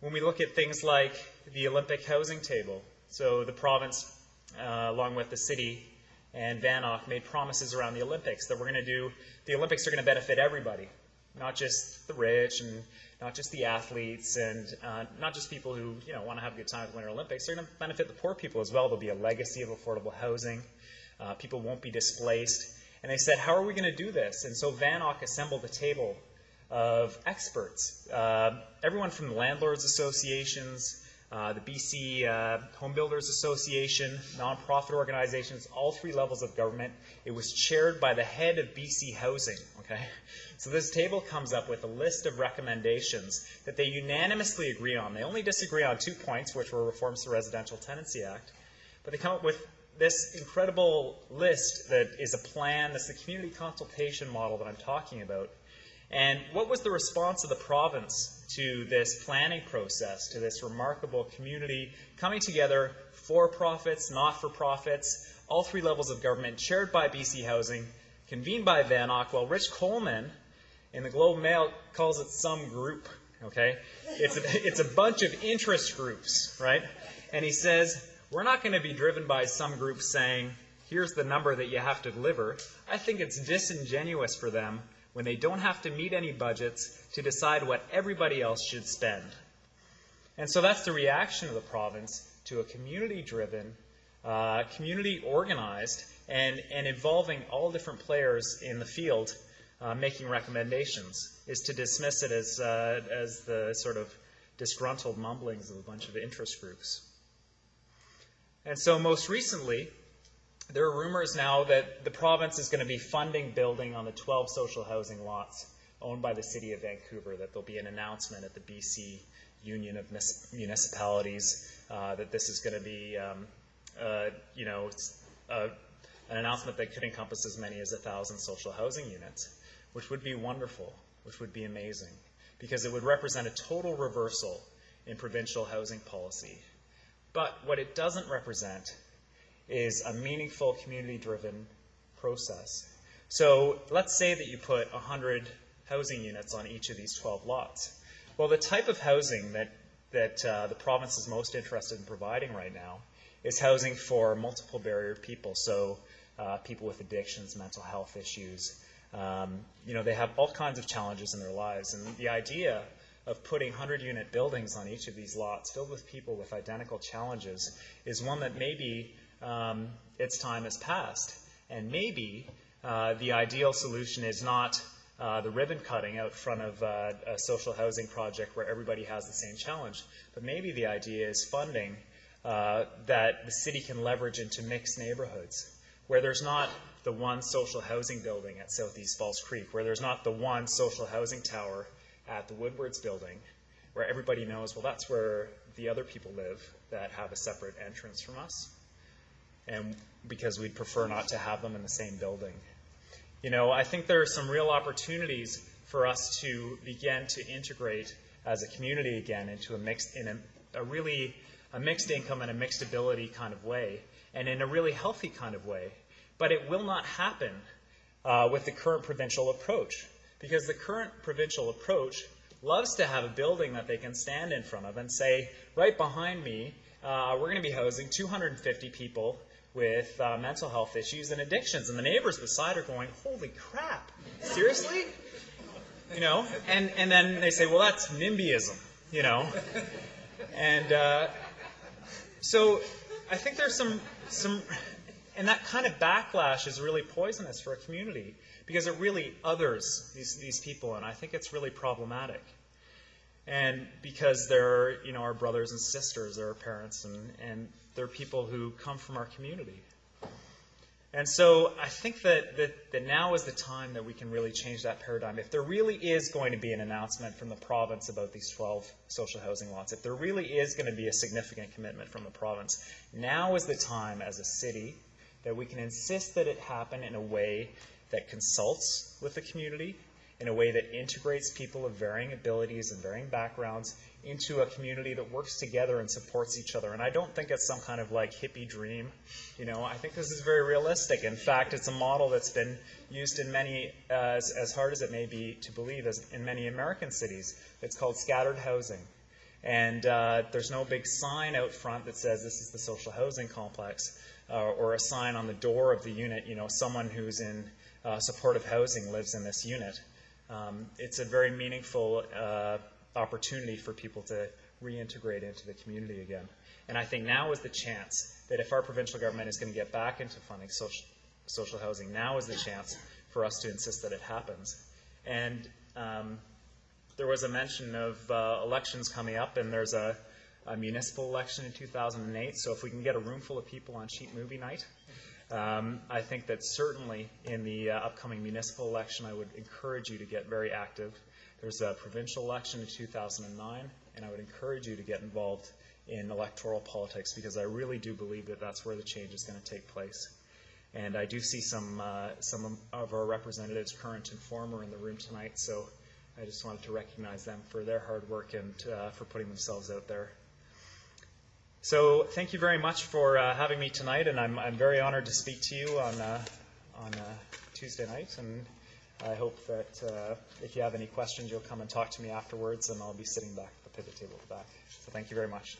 when we look at things like the Olympic housing table, so the province, along with the city and VANOC, made promises around the Olympics that the Olympics are going to benefit everybody, not just the rich and not just the athletes and not just people who want to have a good time at the Winter Olympics. They're going to benefit the poor people as well. There'll be a legacy of affordable housing. People won't be displaced. And they said, how are we going to do this? And so VANOC assembled a table of experts, everyone from the Landlords Associations, the BC Home Builders Association, nonprofit organizations, all three levels of government. It was chaired by the head of BC Housing. Okay, so this table comes up with a list of recommendations that they unanimously agree on. They only disagree on 2 points, which were reforms to the Residential Tenancy Act, but they come up with this incredible list that is a plan. That's the community consultation model that I'm talking about. And what was the response of the province to this planning process, to this remarkable community coming together, for-profits, not-for-profits, all three levels of government, chaired by BC Housing, convened by VANOC, while Rich Coleman in the Globe and Mail calls it some group, okay? It's a bunch of interest groups, right? And he says, we're not going to be driven by some group saying, here's the number that you have to deliver. I think it's disingenuous for them when they don't have to meet any budgets to decide what everybody else should spend. And so that's the reaction of the province to a community-driven, community-organized, and involving all different players in the field making recommendations, is to dismiss it as the sort of disgruntled mumblings of a bunch of interest groups. And so most recently, there are rumors now that the province is going to be funding building on the 12 social housing lots owned by the City of Vancouver, that there'll be an announcement at the BC Union of Municipalities that this is going to be, an announcement that could encompass as many as 1,000 social housing units, which would be wonderful, which would be amazing, because it would represent a total reversal in provincial housing policy. But what it doesn't represent is a meaningful community-driven process. So let's say that you put 100 housing units on each of these 12 lots. Well, the type of housing that the province is most interested in providing right now is housing for multiple barriered people. So people with addictions, mental health issues. They have all kinds of challenges in their lives. And the idea of putting 100-unit buildings on each of these lots filled with people with identical challenges is one that maybe its time has passed. And maybe the ideal solution is not the ribbon cutting out front of a social housing project where everybody has the same challenge, but maybe the idea is funding that the city can leverage into mixed neighborhoods, where there's not the one social housing building at Southeast Falls Creek, where there's not the one social housing tower at the Woodwards building, where everybody knows, well, that's where the other people live that have a separate entrance from us, and because we'd prefer not to have them in the same building. I think there are some real opportunities for us to begin to integrate as a community again into a mixed income and a mixed ability kind of way, and in a really healthy kind of way. But it will not happen with the current provincial approach, because the current provincial approach loves to have a building that they can stand in front of and say, right behind me, we're going to be housing 250 people with mental health issues and addictions. And the neighbors beside are going, holy crap, seriously? And then they say, well, that's NIMBYism, And so I think there's some, and that kind of backlash is really poisonous for a community, because it really others these people, and I think it's really problematic. And because they're, our brothers and sisters, they're our parents, and they're people who come from our community. And so I think that now is the time that we can really change that paradigm. If there really is going to be an announcement from the province about these 12 social housing lots, if there really is going to be a significant commitment from the province, now is the time as a city that we can insist that it happen in a way that consults with the community, in a way that integrates people of varying abilities and varying backgrounds into a community that works together and supports each other. And I don't think it's some kind of like hippie dream. I think this is very realistic. In fact, it's a model that's been used in many, as hard as it may be to believe, as in many American cities. It's called scattered housing. And there's no big sign out front that says this is the social housing complex, or a sign on the door of the unit, someone who's in supportive housing lives in this unit. It's a very meaningful opportunity for people to reintegrate into the community again. And I think now is the chance that if our provincial government is going to get back into funding social housing, now is the chance for us to insist that it happens. And there was a mention of elections coming up, and there's a municipal election in 2008, so if we can get a room full of people on cheap movie night, I think that certainly in the upcoming municipal election, I would encourage you to get very active. There's a provincial election in 2009, and I would encourage you to get involved in electoral politics, because I really do believe that that's where the change is going to take place. And I do see some of our representatives, current and former, in the room tonight, so I just wanted to recognize them for their hard work and for putting themselves out there. So thank you very much for having me tonight, and I'm very honored to speak to you on Tuesday night, and I hope that if you have any questions, you'll come and talk to me afterwards, and I'll be sitting back at the pivot table at the back. So thank you very much.